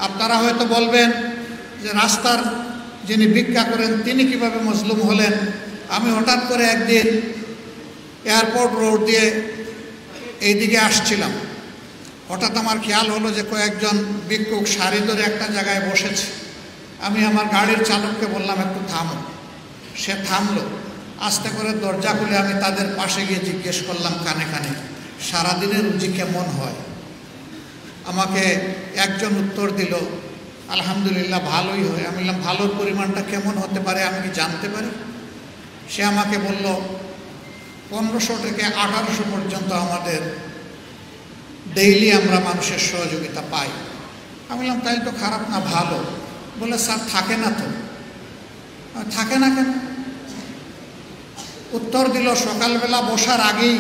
আপনারা হয়তো বলবেন যে রাস্তার যিনি ভিক্ষা করেন তিনি কিভাবে মজলুম হলেন। আমি হঠাৎ করে একদিন এয়ারপোর্ট রোড দিয়ে এইদিকে আসছিলাম, হঠাৎ আমার খেয়াল হলো যে কয়েকজন ভিক্ষুক সারি ধরে একটা জায়গায় বসেছে। আমি আমার গাড়ির চালককে বললাম একটু থামো। সে থামলো, আস্তে করে দরজা খুলে আমি তাদের পাশে গিয়ে জিজ্ঞেস করলাম কানে কানে, সারাদিনের রুজি কেমন হয়? আমাকে একজন উত্তর দিল, আলহামদুলিল্লাহ ভালোই হয়। আমি বললাম ভালোর পরিমাণটা কেমন হতে পারে, আমি কি জানতে পারি? সে আমাকে বলল 1500 থেকে 1800 পর্যন্ত আমাদের ডেইলি আমরা মানুষের সহযোগিতা পাই। আমি বললাম তাই তো খারাপ না, ভালো। বলে স্যার থাকে না তো। থাকে না কেন? উত্তর দিল সকালবেলা বসার আগেই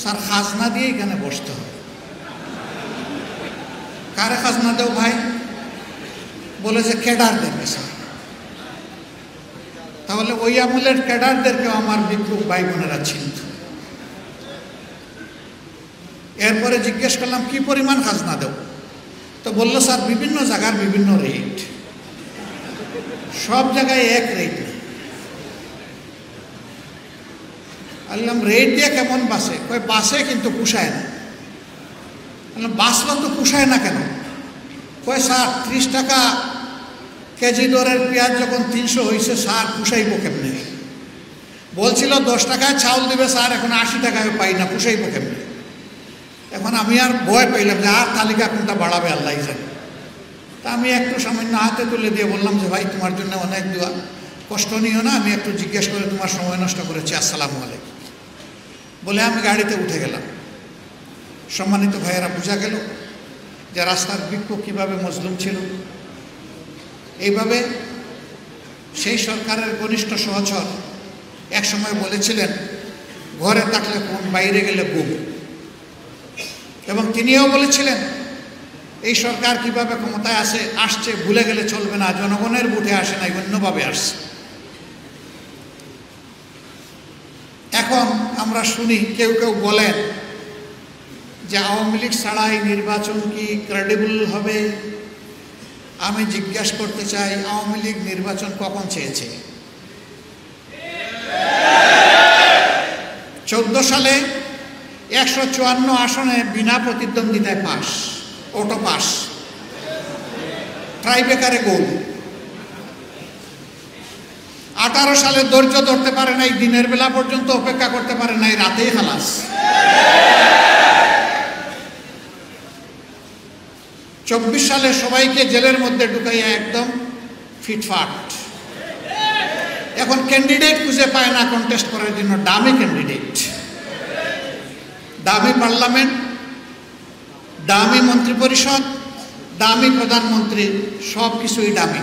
স্যার খাজনা দিয়ে এখানে বসতে হয়। কারে খাজনা দেও ভাই? বলে যে ক্যাডারদেরকে স্যার। তাহলে ওই আমলের ক্যাডারদেরকেও আমার ভিক্ষুক ভাই বোনেরা চিনত। এরপরে জিজ্ঞেস করলাম কি পরিমাণ খাজনা দেও? তো বললো স্যার বিভিন্ন জায়গার বিভিন্ন রেট, সব জায়গায় এক রেট নেই। বললাম রেট দিয়ে কেমন বাসে? কই বাসে কিন্তু পুষায় না। বললাম বাসলো তো পুষায় না কেন? কই স্যার 30 টাকা কেজি দরের পেঁয়াজ যখন 300 হয়েছে স্যার পুষাইব কেমনে? বলছিল 10 টাকায় চাউল দিবে স্যার, এখন 80 টাকায় পাই না, পুষাইব কেমনে? এখন আমি আর ভয় পাইলাম যে আর তালিকা কোনটা বাড়াবে আল্লাহ জানে। তা আমি একটু সামান্য হাতে তুলে দিয়ে বললাম যে ভাই তোমার জন্য অনেক দোয়া, কষ্ট নিও না, আমি একটু জিজ্ঞেস করে তোমার সময় নষ্ট করেছি, আসসালামু আলাইকুম বলে আমি গাড়িতে উঠে গেলাম। সম্মানিত ভাইয়েরা, বোঝা গেল যে রাস্তার ভিক্ষুক কীভাবে মজলুম ছিল। এইভাবে সেই সরকারের ঘনিষ্ঠ সহচর একসময় বলেছিলেন ঘরে থাকলে কোন, বাইরে গেলে গুম। এবং তিনিও বলেছিলেন এই সরকার কিভাবে ক্ষমতায় আসছে ভুলে গেলে চলবে না, জনগণের ভোটে আসে নাই, অন্যভাবে আসছে। এখন আমরা শুনি কেউ কেউ বলেন যে আওয়ামী লীগ ছাড়া এই নির্বাচন কি ক্রেডিবল হবে? আমি জিজ্ঞাসা করতে চাই আওয়ামী লীগ নির্বাচন কখন চেয়েছে? 14 সালে 154 আসনে বিনা প্রতিদ্বন্দ্বিতায় পাস, অটো পাস, ট্রাইবেকারে গোল। 18 সালে ধৈর্য ধরতে পারে নাই, দিনের বেলা পর্যন্ত অপেক্ষা করতে পারে নাই, রাতেই খালাস। 24 সালে সবাইকে জেলের মধ্যে ঢুকাইয়া একদম ফিটফাট। এখন ক্যান্ডিডেট খুঁজে পায় না কন্টেস্ট করার জন্য, দামি ক্যান্ডিডেট, দামি পার্লামেন্ট, দামি মন্ত্রিপরিষদ, দামি প্রধানমন্ত্রী, সব কিছুই দামি।